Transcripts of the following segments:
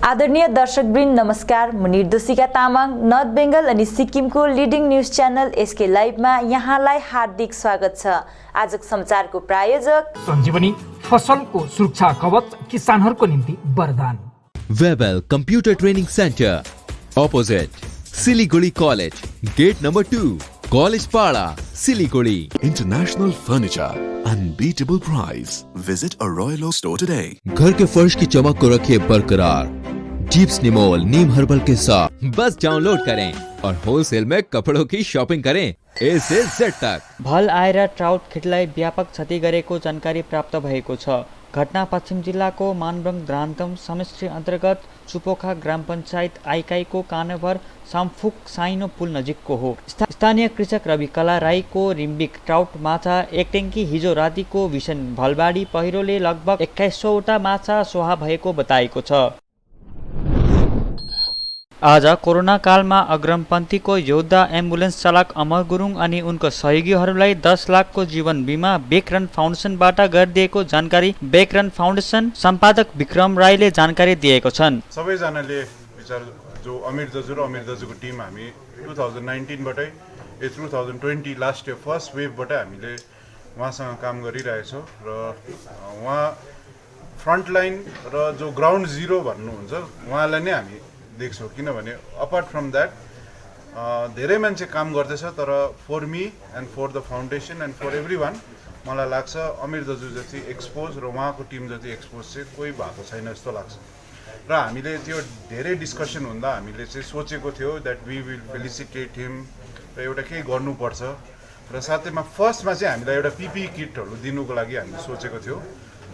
आदरणीय दर्शकवृन्द नमस्कार। म निर्दोषिका तामाङ नर्थ बेंगल अनि सिक्किमको लिडिङ न्यूज च्यानल एसके लाइभमा यहाँलाई हार्दिक स्वागत छ। आजको समाचारको प्रायोजक सञ्जीवनी फसलको सुरक्षा कवच किसानहरूको निम्ति वरदान। Webel computer training centre opposite Siliguri college gate number 2 college Para Siliguri. International furniture, unbeatable price. Visit a Royal Oak store today. घर के फर्श की चमक को रखिए बरकरार जीप्स निमोल नीम हर्बल के साथ। बस डाउनलोड करें और होलसेल में कपड़ों की शॉपिंग करें ए से जेड तक। भल आएर ट्राउट खेतीलाई व्यापक क्षति गरेको जानकारी प्राप्त भएको छ। घटना पश्चिम जिल्लाको मानबङ द्रान्तम समष्टि अन्तर्गत चुपोखा ग्राम पञ्चायत आइकाईको कानेभर सामफुक साइनो पुल नजिकको हो। स्थानीय कृषक रवि कला राईको रिम्बिक ट्राउट माछा एक ट्याङ्की हिजो रातिको भीषण भलबाडी पहिरोले लगभग 2100 वटा माछा स्वाहा भएको बताएको छ। आज कोरोना कालमा अग्रमपन्थीको योद्धा एम्बुलेन्स चालक अमर गुरुङ अनि उनको सहयोगीहरूलाई 10 लाखको जीवन बिमा बेकरन फाउन्डेसनबाट गरिदिएको जानकारी बेकरन फाउन्डेसन सम्पादक विक्रम राईले जानकारी दिएको छन्। सबैजनाले विचार जो अमिर दाजु र अमिर दाजुको टिम हामी 2019 बाटै 2020 लास्ट इयर फर्स्ट वेभबाट हामीले उहाँसँग काम गरिरहेछौँ र उहाँ फ्रन्टलाइन र जो ग्राउन्ड जिरो भन्नुहुन्छ उहाँलाई नै हामी देख्छौँ। किनभने अपार्ट फ्रम द्याट धेरै मान्छे काम गर्दैछ, तर for me and for the foundation and for everyone मलाई लाग्छ अमिर दाजु जति एक्सपोज र उहाँको टिम जति एक्सपोज चाहिँ कोही भएको छैन जस्तो लाग्छ। र हामीले त्यो धेरै डिस्कसन हुँदा हामीले चाहिँ सोचेको थियो द्याट वी विल फेलिसिटेट हिम र एउटा केही गर्नुपर्छ र साथैमा फर्स्टमा चाहिँ हामीलाई एउटा पिपी किटहरू दिनुको लागि हामीले सोचेको थियो।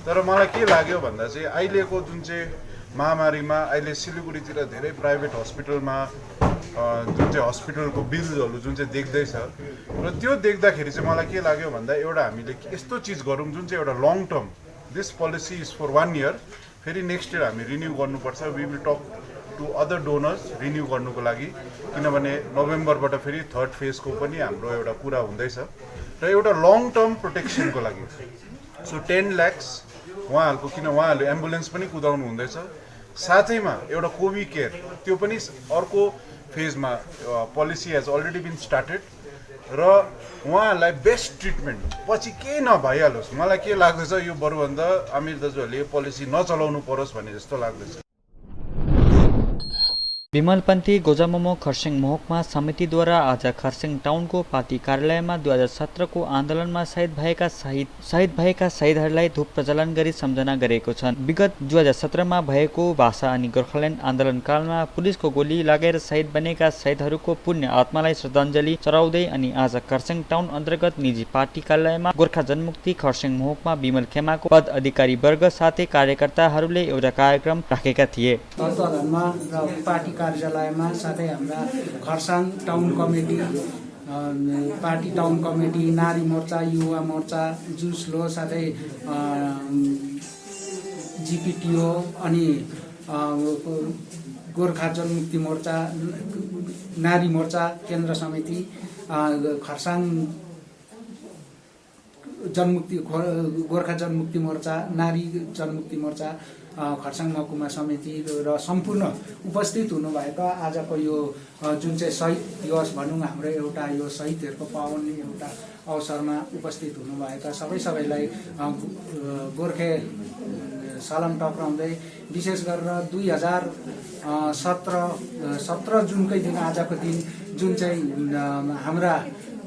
तर मलाई के लाग्यो भन्दा चाहिँ अहिलेको जुन चाहिँ महामारीमा अहिले सिलिगुडीतिर धेरै प्राइभेट हस्पिटलमा जुन चाहिँ हस्पिटलको बिल्सहरू जुन चाहिँ देख्दैछ र त्यो देख्दाखेरि चाहिँ मलाई के लाग्यो भन्दा एउटा हामीले यस्तो चिज गरौँ जुन चाहिँ एउटा long term this policy is for 1 year, फेरि नेक्स्ट इयर हामी रिन्यू गर्नुपर्छ। We will talk to other donors renew गर्नुको लागि, किनभने नोभेम्बरबाट फेरि थर्ड फेजको पनि हाम्रो एउटा कुरा हुँदैछ र एउटा लङ टर्म प्रोटेक्सनको लागि। सो 10 लाख उहाँहरूको, किन उहाँहरूले एम्बुलेन्स पनि कुदाउनु हुँदैछ, साथैमा एउटा कोभिड केयर त्यो पनि अर्को फेजमा policy has already been started र उहाँहरूलाई बेस्ट ट्रिटमेन्ट पछि केही नभइहालोस्। मलाई के लाग्दैछ यो बरुभन्दा अमिर दाजुहरूले यो पोलिसी नचलाउनु परोस् भन्ने जस्तो लाग्दैछ। विमलपन्थी गोजामोमो खरसाङ महकुमा समितिद्वारा आज खरसाङ टाउनको पार्टी कार्यालयमा 2017 को आन्दोलनमा शहीद भएका शहीदहरूलाई धूप प्रज्वलन गरी सम्झना गरेको छन्। विगत 2017 मा भएको भाषा अनि गोर्खाल्यान्ड आन्दोलनकालमा पुलिसको गोली लागेर शहीद बनेका शहीदहरूको पुण्य आत्मालाई श्रद्धाञ्जली चढाउँदै अनि आज खरसाङ टाउन अन्तर्गत निजी पार्टी कार्यालयमा गोर्खा जनमुक्ति खरसाङ महकुमा विमल खेमाको पद अधिकारी वर्ग साथै कार्यकर्ताहरूले एउटा कार्यक्रम राखेका थिए। कार्यालयमा साथै हाम्रा Kurseong town committee, party town committee, नारी मोर्चा, युवा मोर्चा, जुस लो साथै जिपिटिओ अनि गोर्खा जनमुक्ति मोर्चा, नारी मोर्चा केन्द्र समिति, खरसाङ जनमुक्ति गोर्खा जनमुक्ति मोर्चा, नारी जनमुक्ति मोर्चा, खरसाङ महकुमा समिति र सम्पूर्ण उपस्थित हुनुभएका आजको यो जुन चाहिँ शहीद दिवस भनौँ हाम्रो एउटा यो शहीदहरूको पाउने एउटा अवसरमा उपस्थित हुनुभएका सबैलाई गोर्खे सलाम टक्राउँदै विशेष गरेर 2017 जुनकै दिन आजको दिन जुन चाहिँ हाम्रा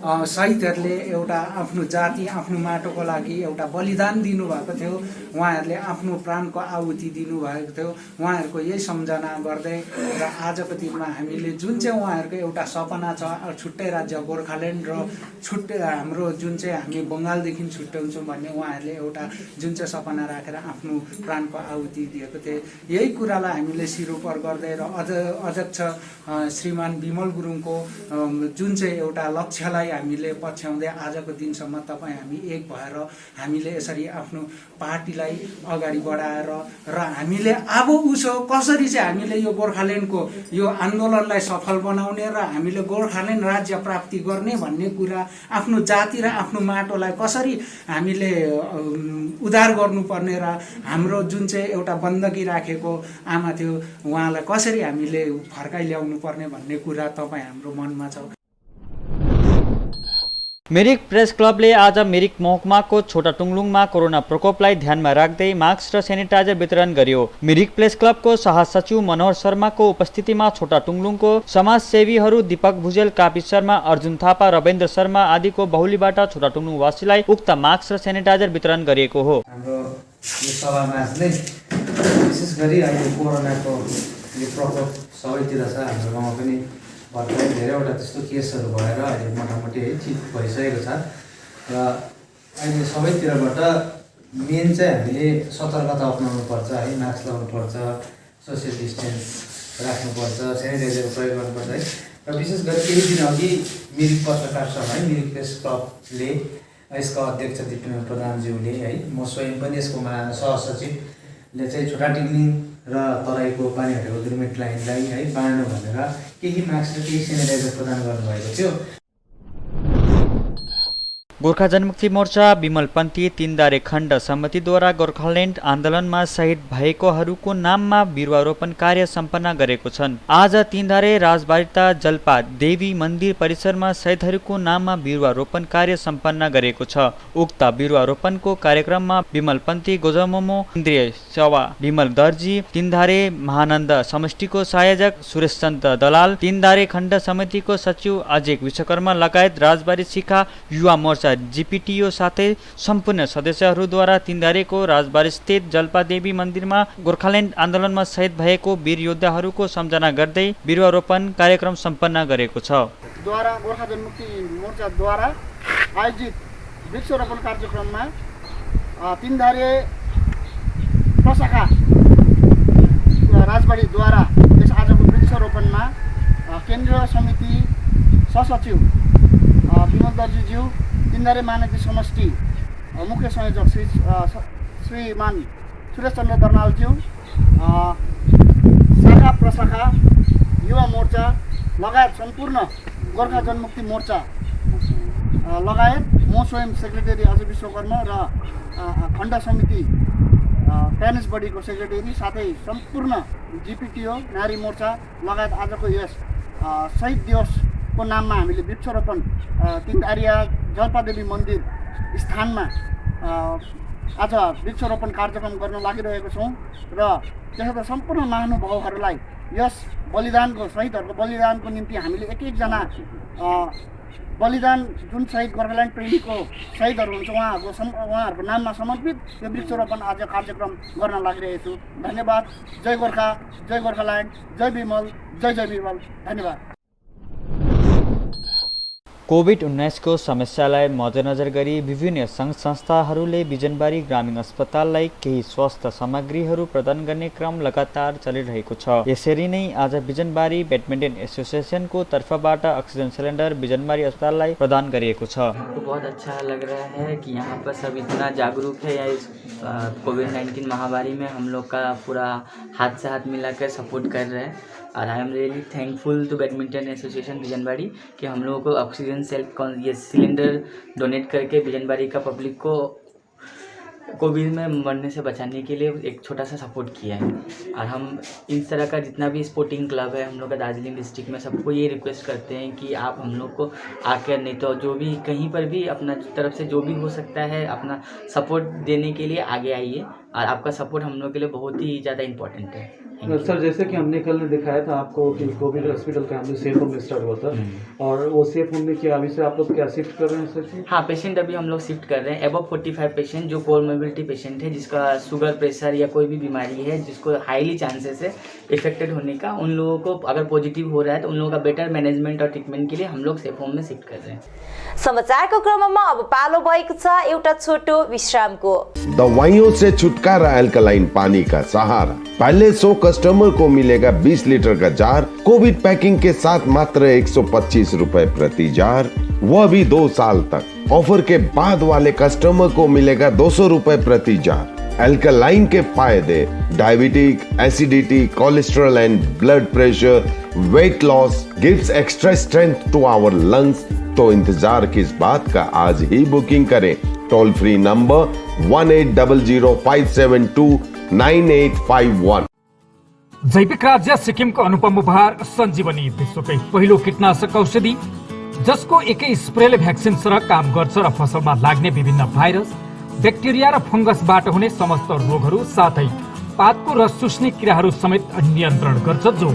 शहीदहरूले एउटा आफ्नो जाति आफ्नो माटोको लागि एउटा बलिदान दिनुभएको थियो, उहाँहरूले आफ्नो प्राणको आहुति दिनुभएको थियो। उहाँहरूको यही सम्झना गर्दै र आजको दिनमा हामीले जुन चाहिँ उहाँहरूको एउटा सपना छ छुट्टै राज्य गोर्खाल्यान्ड र छुट्टै हाम्रो जुन चाहिँ हामी बङ्गालदेखि छुट्याउँछौँ भन्ने उहाँहरूले एउटा जुन चाहिँ सपना राखेर आफ्नो प्राणको आहुति दिएको थिए। यही कुरालाई हामीले सिरोपर गर्दै र अध्यक्ष श्रीमान विमल गुरुङको जुन चाहिँ एउटा लक्ष्यलाई हामीले पछ्याउँदै आजको दिनसम्म तपाईँ हामी एक भएर हामीले यसरी आफ्नो पार्टीलाई अगाडि बढाएर र हामीले अब उसो कसरी चाहिँ हामीले यो गोर्खाल्यान्डको यो आन्दोलनलाई सफल बनाउने र हामीले गोर्खाल्यान्ड राज्य प्राप्ति गर्ने भन्ने कुरा, आफ्नो जाति र आफ्नो माटोलाई कसरी हामीले उद्धार गर्नुपर्ने र हाम्रो जुन चाहिँ एउटा बन्दगी राखेको आमा थियो उहाँलाई कसरी हामीले फर्काइ ल्याउनु पर्ने भन्ने कुरा तपाईँ हाम्रो मनमा छ। मिरिक प्रेस क्लबले आज मिरिक महकुमाको छोटा टुङलुङमा कोरोना प्रकोपलाई ध्यानमा राख्दै मास्क र सेनिटाइजर वितरण गर्यो। मिरिक प्रेस क्लबको सहसचिव मनोहर शर्माको उपस्थितिमा छोटा टुङलुङको समाजसेवीहरू दीपक भुजेल, कापी शर्मा, अर्जुन थापा, रविन्द्र शर्मा आदिको बाहुलीबाट छोटा टुङलुङवासीलाई उक्त मास्क र सेनिटाइजर वितरण गरिएको हो। हाम्रो यो सभामा चाहिँ विशेष गरी अहिले कोरोनाको यो प्रकोप सबैतिर छ। हाम्रो गाउँमा पनि भर्खरै धेरैवटा त्यस्तो केसहरू भएर अहिले मोटामोटी है ठिक भइसकेको छ र अहिले सबैतिरबाट मेन चाहिँ हामीले सतर्कता अप्नाउनु पर्छ है, मास्क लगाउनुपर्छ, सोसियल डिस्टेन्स राख्नुपर्छ, सेनिटाइजरको प्रयोग गर्नुपर्छ है। र विशेष गरी केही दिन अघि मिरिक पत्रकार सभा है, मिरिक प्रेस क्लबले यसका अध्यक्ष दिपेन्द्र प्रधानज्यूले है, म स्वयं पनि यसको सहसचिवले चाहिँ छोटा टिङ्लिङ र तराईको पानी हटेको ग्रिमेन्ट लाइनलाई है बाँड्नु भनेर केही मास्क र केही सेनिटाइजर प्रदान गर्नुभएको थियो। गोर्खा जनमुक्ति मोर्चा विमलपन्थी तीनदारे खण्ड समितिद्वारा गोर्खाल्यान्ड आन्दोलनमा शहीद भएकोहरूको नाममा बिरुवारोपण कार्य सम्पन्न गरेको छन्। आज तीनधारे राजबारिता जल्पा देवी मन्दिर परिसरमा शहीदहरूको नाममा बिरुवारोपण कार्य सम्पन्न गरेको छ। उक्त बिरुवारोपणको कार्यक्रममा विमलपन्थी गोजमोमो केन्द्रीय सेवा विमल दर्जी, तीनधारे महानन्द समष्टिको संयोजक सुरेश चन्द्र दलाल, तीनधारे खण्ड समितिको सचिव अजय विश्वकर्मा लगायत राजबारी शिखा युवा मोर्चा जीपीटीओ साथै सम्पूर्ण सदस्यहरूद्वारा तीनधारेको राजबारी स्थित जल्पा देवी मन्दिरमा गोर्खाल्यान्ड आन्दोलनमा शहीद भएको वीर योद्धाहरूको सम्झना गर्दै बिरुवारोपण कार्यक्रम सम्पन्न गरेको छ। द्वारा गोर्खा जनमुक्ति मोर्चाद्वारा आयोजित वृक्षरोपण कार्यक्रममा तीनधारे प्रशाखा राजबाडीद्वारा यस आजको वृक्षरोपणमा केन्द्रीय समिति सहसचिव विमल दर्जीज्यू, तीनधारे महानदी समष्टि मुख्य संयोजक श्रीमान सुरेश चन्द्र दर्नालज्यू, शाखा प्रशाखा युवा मोर्चा लगायत सम्पूर्ण गोर्खा जनमुक्ति मोर्चा लगायत म स्वयं सेक्रेटरी अजय विश्वकर्मा र खण्ड समिति प्यानेस बडीको सेक्रेटरी साथै सम्पूर्ण जीपीटीओ नारी मोर्चा लगायत आजको यस शहीद दिवसको नाममा हामीले वृक्षरोपण तीनधारिया जल्पादेवी मन्दिर स्थानमा आज वृक्षरोपण कार्यक्रम गर्न लागिरहेको छौँ र त्यसर्थ सम्पूर्ण महानुभावहरूलाई यस बलिदानको शहीदहरूको बलिदानको निम्ति हामीले एक एकजना बलिदान जुन शहीद गोर्खाल्यान्ड प्रेमीको शहीदहरू हुन्छ उहाँहरूको नाममा समर्पित यो वृक्षरोपण आज कार्यक्रम गर्न लागिरहेको छु। धन्यवाद। जय गोर्खा, जय गोर्खाल्यान्ड, जय विमल, जय जय विमल। धन्यवाद। कोभिड-19 को समस्यालाई मध्यनजर गरी विभिन्न सङ्घ संस्थाहरूले बिजनबारी ग्रामीण अस्पताललाई केही स्वास्थ्य सामग्रीहरू प्रदान गर्ने क्रम लगातार चलिरहेको छ। यसरी नै आज बिजनबारी बैडमिन्टन एसोसिएसनको तर्फबाट अक्सिजन सिलिन्डर बिजनबारी अस्पताललाई प्रदान गरिएको छ। हमको बहुत अच्छा लग रहा है कि यहाँ पर सब इतना जागरूक है या इस कोविड-19 महामारी में हम लोग का पूरा हाथ से हाथ मिलाकर सपोर्ट कर रहे हैं और I am really thankful to badminton association Bijanbari कि हम लोगों को ऑक्सीजन ये सिलेंडर डोनेट करके बिजनबारी का पब्लिक को कोविड में मरने से बचाने के लिए एक छोटा सा सपोर्ट किया है। और हम इस तरह का जितना भी स्पोर्टिंग क्लब है हम लोग का दार्जिलिंग डिस्ट्रिक्ट में सबको ये रिक्वेस्ट करते हैं कि आप हम लोग को आकर नहीं तो जो भी कहीं पर भी अपना तरफ से जो भी हो सकता है अपना सपोर्ट देने के लिए आगे आइए और आपका सपोर्ट हम लोग के लिए बहुत ही ज़्यादा इम्पोर्टेंट है। सर, जैसे कि हमने कल दिखाया था आपको कि कोविड हॉस्पिटल का हमने सेफ होम में स्टार्ट हुआ था और वो सेफ होम में क्या अभी से आप लोग क्या शिफ्ट कर रहे हैं सर? हाँ, पेशेंट अभी हम लोग शिफ्ट कर रहे हैं। एबव 45 पेशेंट जो कोमोर्बिडिटी पेशेंट है, जिसका शुगर प्रेशर या कोई भी बीमारी है जिसको हाईली चांसेस है इफेक्टेड होने का, उन लोगों को अगर पॉजिटिव हो रहा है तो उन लोगों का बेटर मैनेजमेंट और ट्रिटमेंट के लिए हम लोग सेफ होम में शिफ्ट कर रहे हैं। समाचारको क्रममा अब पालो भएको छ एउटा छोटो विश्रामको। दवाइयों से छुटकारा अल्कलाइन पानी का सहारा। पहले 100 कस्टमर को मिलेगा 20 लीटर का जार। कोविड पैकिंग के साथ मात्र 125 रुपए प्रति जार। वह भी 2 साल तक। ऑफर के बाद वाले कस्टमर को मिलेगा 200 रुपए प्रति जार। अल्कलाइन के फायदे: diabetic, acidity, cholesterol and blood pressure, weight loss, gives extra strength to our lungs. तो इंतजार किस बात का, आज ही बुकिंग करें। Toll free number 180057298851। जैविक राज्य सिक्किमको अनुपम उपहार सञ्जीवनी, विश्वकै पहिलो कीटनाशक औषधि जसको एकै स्प्रेले भ्याक्सिन सरह काम गर्छ र फसलमा लाग्ने विभिन्न भाइरस, ब्याक्टेरिया र फंगसबाट हुने समस्त रोगहरू साथै पातको रस चुस्ने किराहरू समेत नियन्त्रण गर्छ, जो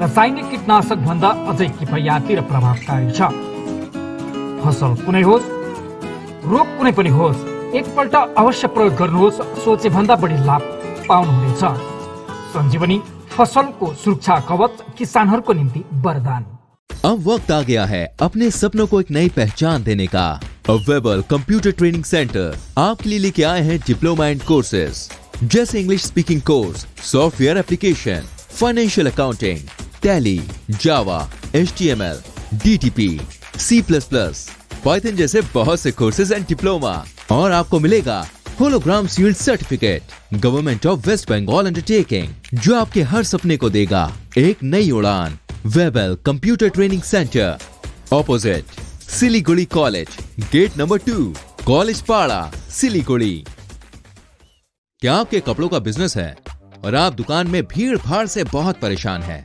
रासायनिक कीटनाशक भन्दा अझै किफायती र प्रभावकारी छ। फसल कुनै होस्, रोग कुनै पनि होस्, एकपल्ट अवश्य प्रयोग गर्नुहोस्, सोचे भन्दा बढी लाभ पाउनुहुनेछ। सञ्जीवनी फसलको सुरक्षा कवच, किसानहरूको निम्ति वरदान। अब वक्त आ गया है अपने सपनों को एक नई पहचान देने का। वेबल कंप्यूटर ट्रेनिंग सेंटर आपके लिए लेके आए हैं डिप्लोमा एंड कोर्सेज जैसे English speaking course, software application, financial accounting, Tally, Java, HTML, DTP, C++, Python जैसे बहुत से कोर्सेज एंड डिप्लोमा। और आपको मिलेगा hologram sealed certificate government of West Bengal undertaking, जो आपके हर सपने को देगा एक नई उड़ान। Webel computer training centre, opposite Siliguri college, gate number 2, college Para, Siliguri. क्या आपके कपड़ों का बिजनेस है और आप दुकान में भीड़ भाड़ से बहुत परेशान हैं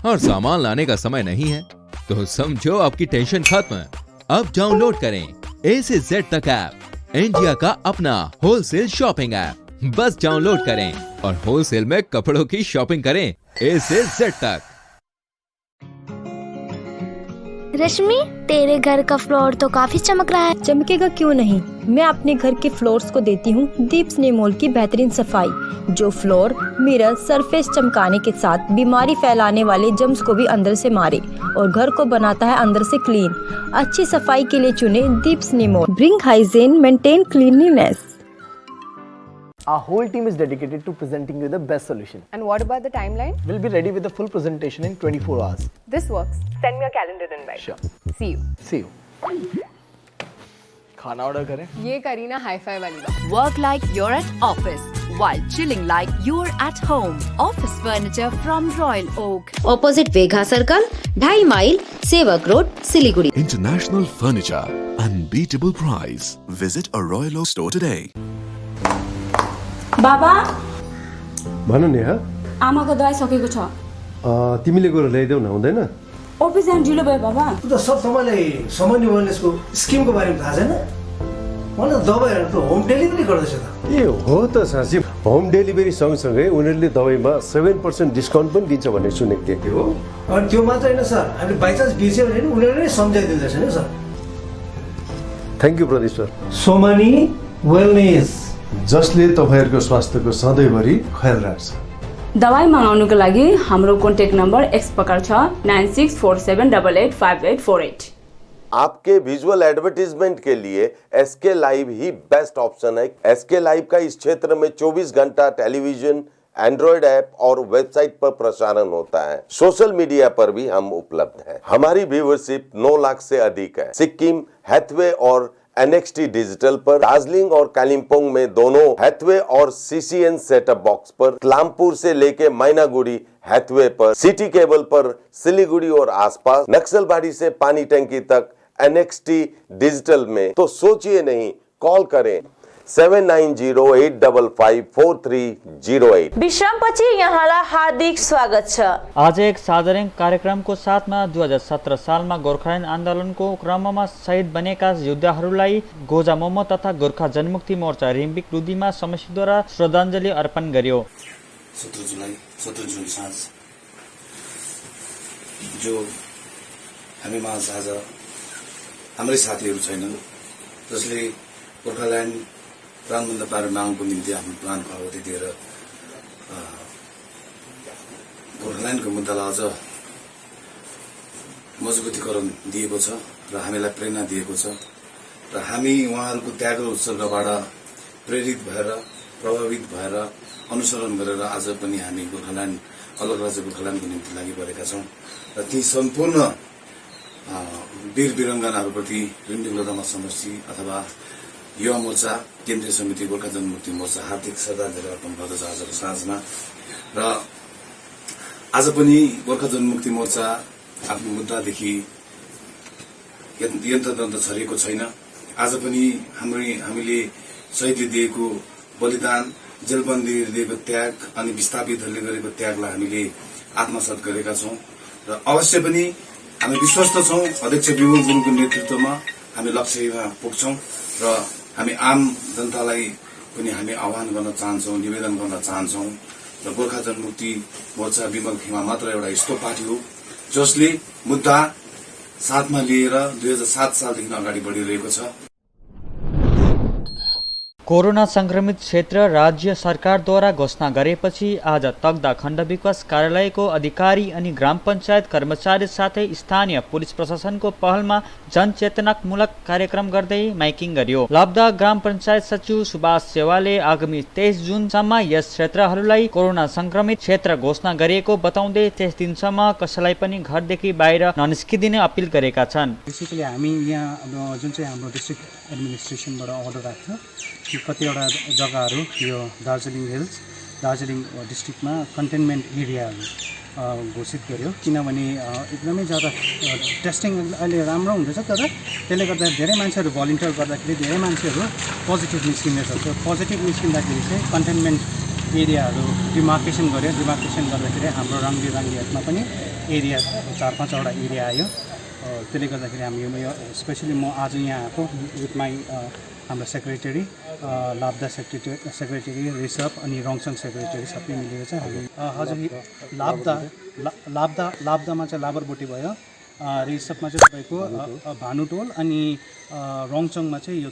और सामान लाने का समय नहीं है? तो समझो आपकी टेंशन खत्म। अब डाउनलोड करें A से Z तक ऐप, इंडिया का अपना होलसेल शॉपिंग ऐप। बस डाउनलोड करें और होलसेल में कपड़ों की शॉपिंग करें A से Z तक। रश्मि, तेरे घर का फ्लोर तो काफी चमक रहा है। चमकेगा क्यों नहीं, मैं अपने घर के फ्लोर्स को देती हूँ दीप्स निमोल की बेहतरीन सफाई, जो फ्लोर, मिरर, सरफेस चमकाने के साथ बीमारी फैलाने वाले जम्स को भी अंदर से मारे और घर को बनाता है अंदर से क्लीन। अच्छी सफाई के लिए चुने दीप्स निमोल। Bring hygiene, maintain cleanliness. Our whole team is dedicated to presenting you the best solution. And what about the timeline? We'll be ready with the full presentation in 24 hours. This works. Send me a calendar invite. Sure. See you. See you. खाना order करें? ये Kareena hi-fi वाली बात। Work like you're at office while chilling like you're at home. Office furniture from Royal Oak. Opposite Vegha Circle, 2.5 mile, Sevak Road, Siliguri. International furniture, unbeatable price. Visit a Royal Oak store today. बाबा, भन नेहा, आमाको दबाई सकेको छ। तिमीले गएर ल्याइदेऊ न, हुँदैन? अफिस जान ढिलो भयो बाबा। त सब तपाईँलाई सामान्य वेलनेसको स्किमको बारेमा थाहा छैन? मलाई दबाईहरू त होम डेलिभरी गर्दैछ त। ए हो त साँच्ची, होम डेलिभरी सँगसँगै उनीहरूले दबाईमा 7% डिस्काउन्ट पनि दिन्छ भन्ने सुनेको थिएँ। हो, अनि त्यो मात्र होइन सर, हामीले बाइचान्स बिर्स्यो भने उनीहरूले नै सम्झाइदिँदैछ नि sir. Thank you Pradeep sir. Somani wellness, जसले तपाईँहरूको स्वास्थ्यको सधैँभरि ख्याल राख्छ। दबाई मगाउनुको लागि हाम्रो कन्ट्याक्ट नम्बर एक्स प्रकार छ 9647885848। आपके विजुअल एडवर्टीजमेंट के लिए SK लाइव ही बेस्ट ऑप्शन है। SK लाइव का इस क्षेत्र में 24 घंटा टेलीविजन, एंड्रॉइड ऐप और वेबसाइट पर प्रसारण होता है। सोशल मीडिया पर भी हम उपलब्ध हैं। हमारी व्यूवरशिप 9 लाख से अधिक है। सिक्किम, हैथवे और NXT डिजिटल पर, दार्जिलिंग और कालिम्पोंग में दोनों हैथवे और CCN सेटअप बॉक्स पर, क्लामपुर से लेके मैनागुड़ी हैथवे पर, सिटी केबल पर, सिलीगुड़ी और आसपास, नक्सलबाड़ी से पानी टंकी तक NXT डिजिटल में। तो सोचिए नहीं, कॉल करें 7908554308। विश्रामपछि यहाँलाई हार्दिक स्वागत छ। आज एक साधारण कार्यक्रमको साथमा 2017 सालमा गोर्खाल्यान्ड आन्दोलनको क्रममा शहीद बनेका योद्धाहरूलाई गोजा मोमो तथा गोर्खा जनमुक्ति मोर्चा रिम्बिक रुदीमा समष्टिद्वारा श्रद्धाञ्जली अर्पण गर्यो। 17 जुन साँझ जो हामी माझ आज हाम्रै साथीहरू छैनन् जसले गोर्खाल्यान्ड प्राणबन्द पारेर मागको निम्ति आफ्नो प्राणको आहुति दिएर गोर्खाल्यान्डको मुद्दालाई अझ मजबुतीकरण दिएको छ र हामीलाई प्रेरणा दिएको छ र हामी उहाँहरूको त्याग र उत्सर्गबाट प्रेरित भएर, प्रभावित भएर, अनुसरण गरेर आज पनि हामी गोर्खाल्यान्ड, अलग राज्य गोर्खाल्यान्डको निम्ति लागि परेका छौँ र ती सम्पूर्ण वीर वीराङ्गनाहरूप्रति रिम्बिक समष्टि अथवा युवा मोर्चा केन्द्रीय समिति गोर्खा जनमुक्ति मोर्चा हार्दिक श्रद्धाञ्जली अर्पण गर्दछ आजको साँझमा। र आज पनि गोर्खा जनमुक्ति मोर्चा आफ्नो मुद्दादेखि यन्त्रतन्त्र छरिएको छैन। आज पनि हामीले शहीदले दिएको बलिदान, जेलबन्दीले दिएको त्याग अनि विस्थापितहरूले गरेको त्यागलाई हामीले आत्मसात गरेका छौं र अवश्य पनि हामी विश्वस्त छौं अध्यक्ष विमल गुरुङको नेतृत्वमा हामी लक्ष्यमा पुग्छौं र हामी आम जनतालाई पनि हामी आह्वान गर्न चाहन्छौं, निवेदन गर्न चाहन्छौं र गोर्खा जनमुक्ति मोर्चा विमल खेमा मात्र एउटा यस्तो पार्टी हो जसले मुद्दा साथमा लिएर 2007 सालदेखि अगाडि बढिरहेको छ। कोरोना संक्रमित क्षेत्र राज्य सरकारद्वारा घोषणा गरेपछि आज तकदा खण्ड विकास कार्यालयको अधिकारी अनि ग्राम पञ्चायत कर्मचारी साथै स्थानीय पुलिस प्रशासनको पहलमा जनचेतनामूलक कार्यक्रम गर्दै माइकिङ गरियो। लाब्दा ग्राम पञ्चायत सचिव सुभाष सेवाले आगामी 23 जुनसम्म यस क्षेत्रहरूलाई कोरोना संक्रमित क्षेत्र घोषणा गरिएको बताउँदै 23 दिनसम्म कसैलाई पनि घरदेखि बाहिर ननिस्किदिने अपिल गरेका छन्। बेसिकली हामी यहाँ जुन चाहिँ हाम्रो डिस्ट्रिक्ट एडमिनिस्ट्रेसनबाट अर्डर आएको थियो कि कतिवटा जग्गाहरू यो दार्जिलिङ हिल्स दार्जिलिङ डिस्ट्रिक्टमा कन्टेनमेन्ट एरियाहरू घोषित गर्यो, किनभने एकदमै ज़्यादा टेस्टिङ अहिले राम्रो हुँदैछ। तर त्यसले गर्दा धेरै मान्छेहरू भलिन्टियर गर्दाखेरि धेरै मान्छेहरू पोजिटिभ निस्किँदैछ। त्यो पोजिटिभ निस्किँदाखेरि चाहिँ कन्टेनमेन्ट एरियाहरू डिमार्केसन गर्यो। डिमार्केसन गर्दाखेरि हाम्रो रङ्गीरमा पनि एरिया 4-5वटा एरिया आयो। त्यसले गर्दाखेरि हामी यो स्पेसली म आज यहाँ आएको विथ माई हाम्रो सेक्रेटरी, लाब्दा सेक्रेटरी रिसप अनि रङसङ सेक्रेटरी सबै मिलेर चाहिँ हामी हजुर लाब्दामा चाहिँ लाबरबोटी भयो, रिसपमा चाहिँ तपाईँको भानुटोल अनि रङसङमा चाहिँ यो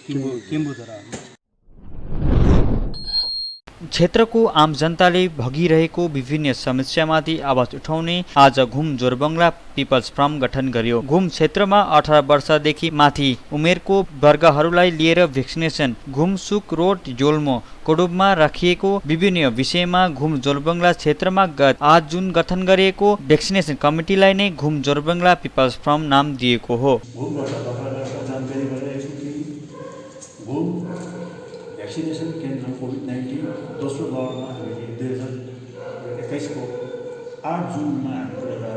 किम्बुधरा। क्षेत्रको आम जनताले भोगिरहेको विभिन्न समस्यामाथि आवाज उठाउने आज घुम जोरबङ्गला पिपल्स फ्रन्ट गठन गर्यो। घुम क्षेत्रमा 18 वर्षदेखि माथि उमेरको वर्गहरूलाई लिएर भ्याक्सिनेसन घुम सुक रोड जोल्मो कोडुबमा राखिएको विभिन्न विषयमा घुम जोरबङ्गला क्षेत्रमा गत 8 जुन गठन गरिएको भ्याक्सिनेसन कमिटीलाई नै घुम जोरबङ्गला पिपल्स फ्रन्ट नाम दिएको हो। भ्याक्सिनेसन केन्द्र कोभिड-19 दोस्रो दौरमा हामीले 2021 को 8 जुनमा हाम्रो एउटा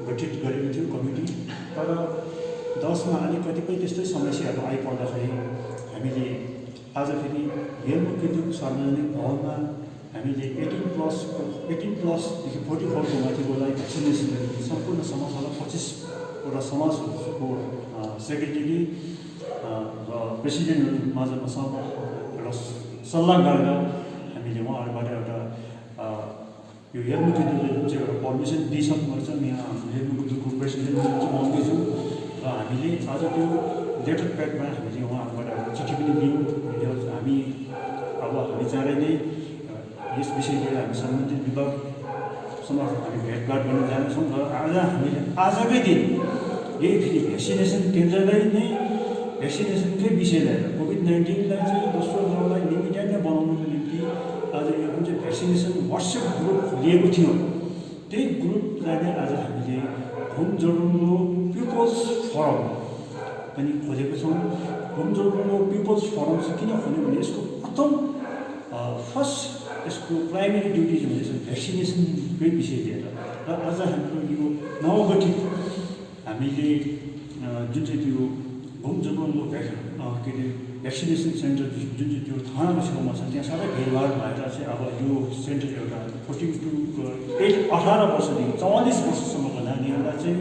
गठित गरेको थियो कमिटी। तर 10मा अलिक कतिपय त्यस्तै समस्याहरू आइपर्दाखेरि हामीले आज फेरि हेलमुखिदुङ सार्वजनिक भवनमा हामीले 18 प्लसदेखि 44को माथिकोलाई भ्याक्सिनेसन गरेको सम्पूर्ण समाजलाई 25वटा समाजको सेक्रेटरी र प्रेसिडेन्टहरू माझमा एउटा सल्लाह गरेर हामीले उहाँहरूबाट एउटा यो हेलमुखिदुङले जुन चाहिँ एउटा पर्मिसन दिइसक्नुपर्छ। यहाँ हाम्रो हेलमुखिदुङको प्रेसिडेन्ट चाहिँ आउँदैछु र हामीले आज त्यो लेटर प्याडमा हामीले उहाँहरूबाट एउटा चिठी पनि दियौँ। हामी अब हामी चाँडै नै यस विषय लिएर हामी सम्बन्धित विभागसँग हामी भेटघाट गर्न जानेछौँ र आज हामीले आजकै दिन यही फेरि भ्याक्सिनेसन केन्द्रलाई नै भ्याक्सिनेसनकै विषय लिएर कोभिड-19लाई चाहिँ दोस्रो दौरलाई लिमिटेड नै बनाउनुको निम्ति आज यो जुन चाहिँ भ्याक्सिनेसन वाट्सएप ग्रुप खोलिएको थियो त्यही ग्रुपलाई नै आज हामीले घुम जोरबङ्गलो पिपल्स फोरम पनि खोलेको छौँ। घुम जोरबङ्गलो पिपल्स फोरम चाहिँ किन खोल्यो भने यसको प्रथम फर्स्ट यसको प्राइमेरी ड्युटी चाहिँ हुँदैछ भ्याक्सिनेसनकै विषय लिएर र आज हाम्रो यो नवगठित हामीले जुन चाहिँ त्यो घुम जोरबङ्गलो के अरे भ्याक्सिनेसन सेन्टर जुन चाहिँ त्यो थानाको छेउमा छ त्यहाँ सबै भेडभाड भएर चाहिँ अब यो सेन्टर एउटा 18 वर्षदेखि 44 वर्षसम्मको नानीहरूलाई चाहिँ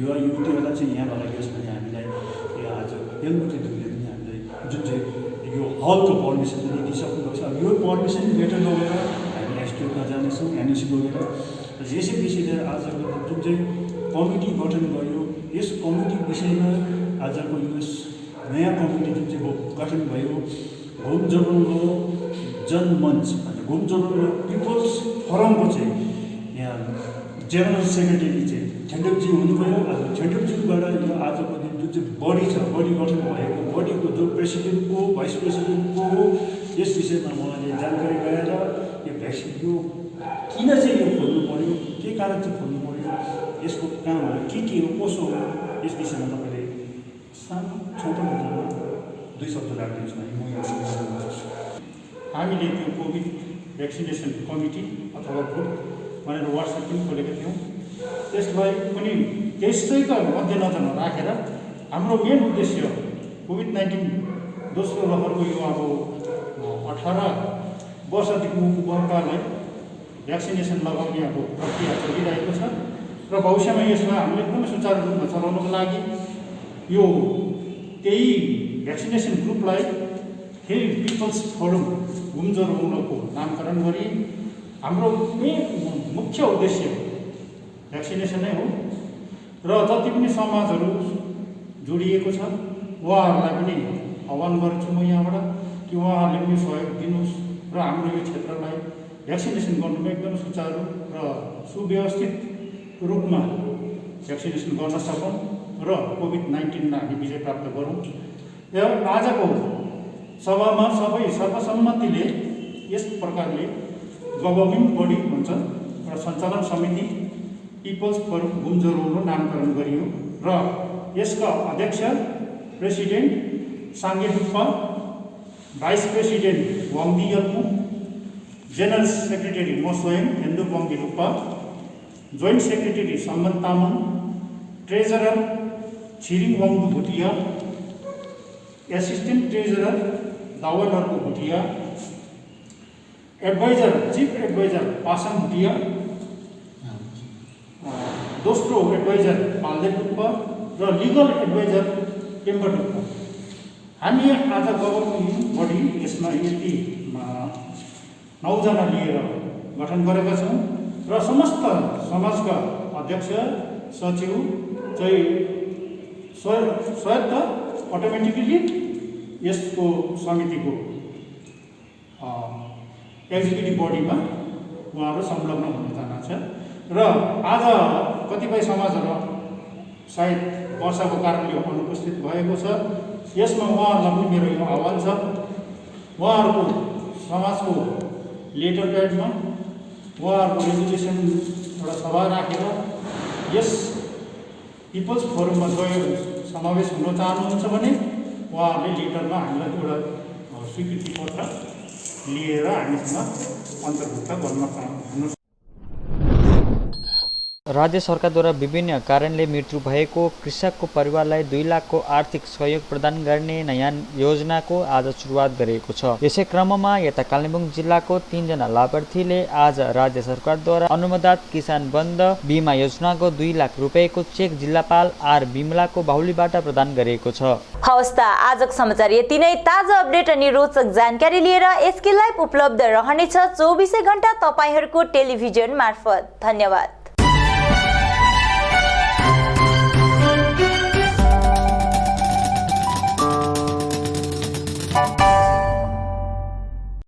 युवा युवतीहरूलाई चाहिँ यहाँ लगाइयोस् भने हामीलाई यो आज हेलमुखिदुङले पनि हामीलाई जुन चाहिँ यो हलको पर्मिसन पनि दिइसक्नुभएको छ। अब यो पर्मिसन लेटर लगेर हामी एसडिओमा जानेछौँ, एनएसी लगेर यसै विषय लिएर आजको जुन चाहिँ कमिटी गठन गर्यो यस कमिटी विषयमा आजको यो नयाँ कमिटी जुन चाहिँ गठन भयो घुम जोरबङ्गलो जनमञ्च घुम जोरबङ्गलो पिपल्स फोरमको चाहिँ यहाँ जेनरल सेक्रेटरी चाहिँ ठेन्डुपजी हुनुभयो। आज ठेन्डुपजीबाट यो आजको दिन जुन चाहिँ बडी छ बडी गठन भएको बडीको जो प्रेसिडेन्ट को भाइस प्रेसिडेन्ट को हो यस विषयमा उहाँले जानकारी गराएर यो भ्याक्सिन यो किन चाहिँ यो खोल्नु पर्यो, के कारण चाहिँ खोल्नु पर्यो, यसको कामहरू के हो कसो हो यस विषयमा तपाईँले सानो छोटो मुद्दामा 2 शब्द राखिदिनुहोस् भने म यो हामीले त्यो कोभिड भ्याक्सिनेसन कमिटी अथवा ग्रुप भनेर वाट्सएप पनि खोलेका थियौँ। त्यसलाई पनि त्यसैका मध्यनजरमा राखेर हाम्रो मेन उद्देश्य कोभिड-19 दोस्रो लहरको यो अब 18 वर्षदेखि वर्गलाई भ्याक्सिनेसन लगाउने अब प्रक्रिया चलिरहेको छ र भविष्यमा यसलाई हामीले एकदमै सुचारू रूपमा चलाउनको लागि यो त्यही भ्याक्सिनेसन ग्रुपलाई फेरि पिपल्स फोरम घुमजरोको नामकरण गरी हाम्रो मुख्य उद्देश्य भ्याक्सिनेसन नै हो र जति पनि समाजहरू जोडिएको छ उहाँहरूलाई पनि आह्वान गर्छु म यहाँबाट कि उहाँहरूले पनि सहयोग दिनुहोस् र हाम्रो यो क्षेत्रलाई भ्याक्सिनेसन गर्नुमा एकदम सुचारू र सुव्यवस्थित रूपमा भ्याक्सिनेसन गर्न सकौँ र कोभिड-19लाई हामी विजय प्राप्त गरौँ। आजको सभामा सबै सर्वसम्मतिले यस प्रकारले गभर्निङ बडी हुन्छ र सञ्चालन समिति पिपल्स फोरम घुमजरो नामकरण गरियो र यसका अध्यक्ष president Sange Duppa, vice president Wangdi Yalpu, general secretary म स्वयं Hendu Wangdi Duppa, joint secretary Samban Tamang, treasurer Tshering Wangdu Bhutia, assistant treasurer दावनरको Bhutia, adviser chief adviser Pasang Bhutia, दोस्रो एडभाइजर पाल्दे डुप्पा र लिगल एडभाइजर टेम्बर डुप्पा। हामी आज गभर्निङ बडी यसमा यति 9 जना लिएर गठन गरेका छौँ र समस्त समाजका अध्यक्ष सचिव चाहिँ स्वयं अटोमेटिकली यसको समितिको एक्जिक्युटिभ बडीमा उहाँहरू संलग्न हुन चाहन्छ र आज कतिपय समाजहरू सायद वर्षाको कारणले अनुपस्थित भएको छ। यसमा उहाँहरूलाई पनि मेरो यो आह्वान छ, उहाँहरूको समाजको लेटर प्याडमा उहाँहरूको रेजुलेसन एउटा सभा राखेर यस पिपल्स फोरममा समावेश हुन चाहनुहुन्छ भने उहाँहरूले लेटरमा हामीलाई एउटा स्वीकृति पत्र लिएर हामीसँग अन्तर्भुक्त गर्न चाहनुहुन्छ। राज्य सरकारद्वारा विभिन्न कारणले मृत्यु भएको कृषकको परिवारलाई 2 लाखको आर्थिक सहयोग प्रदान गर्ने नयाँ योजनाको आज सुरुवात गरेको छ। यसै क्रममा यता कालिम्पोङ जिल्लाको 3 जना लाभार्थीले आज राज्य सरकारद्वारा अनुमोदित किसान बन्ध बीमा योजनाको 2 लाख रुपैयाँको चेक जिल्लापाल आर बिमलाको बाहुलीबाट प्रदान गरेको छ। हवस् त आजको समाचार यति नै। ताजा अपडेट अनि रोचक जानकारी लिएर एसके लाइभ उपलब्ध रहनेछ 24 घण्टा तपाईहरूको टेलिभिजन मार्फत। धन्यवाद।